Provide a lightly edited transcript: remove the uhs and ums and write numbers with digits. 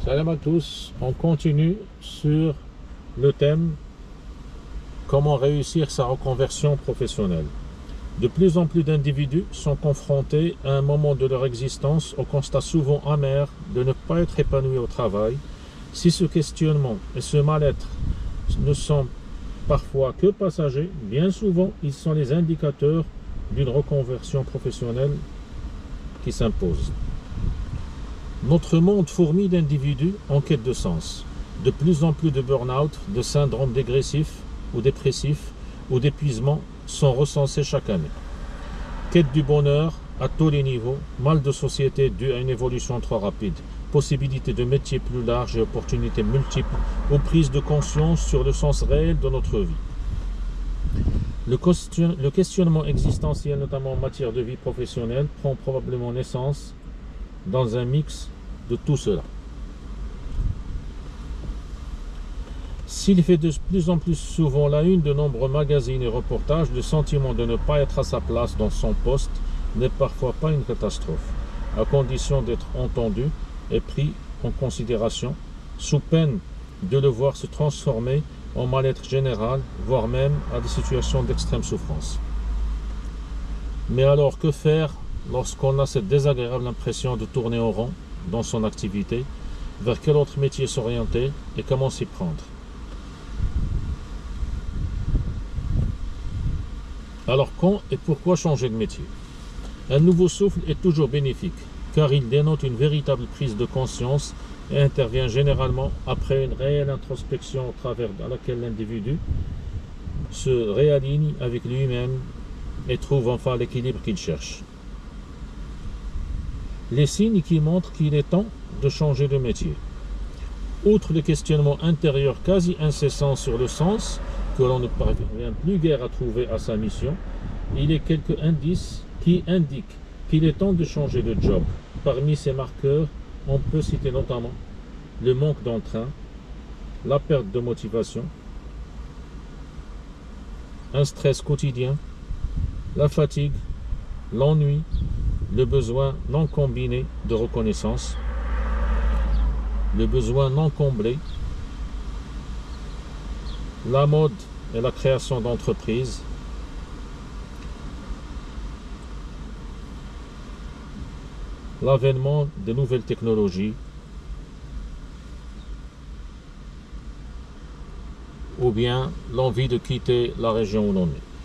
Salam à tous, on continue sur le thème comment réussir sa reconversion professionnelle. De plus en plus d'individus sont confrontés à un moment de leur existence au constat souvent amer de ne pas être épanouis au travail. Si ce questionnement et ce mal-être ne sont parfois que passagers, bien souvent ils sont les indicateurs d'une reconversion professionnelle qui s'impose. Notre monde fourmille d'individus en quête de sens. De plus en plus de burn-out, de syndromes dégressifs ou dépressifs ou d'épuisement sont recensés chaque année. Quête du bonheur à tous les niveaux, mal de société dû à une évolution trop rapide, possibilités de métiers plus larges et opportunités multiples, ou prise de conscience sur le sens réel de notre vie. Le questionnement existentiel, notamment en matière de vie professionnelle, prend probablement naissance dans un mix de tout cela. S'il fait de plus en plus souvent la une de nombreux magazines et reportages, le sentiment de ne pas être à sa place dans son poste n'est parfois pas une catastrophe, à condition d'être entendu et pris en considération, sous peine de le voir se transformer en mal-être général, voire même à des situations d'extrême souffrance. Mais alors, que faire lorsqu'on a cette désagréable impression de tourner en rond dans son activité? Vers quel autre métier s'orienter et comment s'y prendre? Alors, quand et pourquoi changer de métier? Un nouveau souffle est toujours bénéfique, car il dénote une véritable prise de conscience et intervient généralement après une réelle introspection au travers de laquelle l'individu se réaligne avec lui-même et trouve enfin l'équilibre qu'il cherche. Les signes qui montrent qu'il est temps de changer de métier. Outre le questionnement intérieur quasi incessant sur le sens, que l'on ne parvient plus guère à trouver à sa mission, il y a quelques indices qui indiquent qu'il est temps de changer de job. Parmi ces marqueurs, on peut citer notamment le manque d'entrain, la perte de motivation, un stress quotidien, la fatigue, l'ennui, le besoin non combiné de reconnaissance, le besoin non comblé, la mode et la création d'entreprises, l'avènement de nouvelles technologies, ou bien l'envie de quitter la région où l'on est.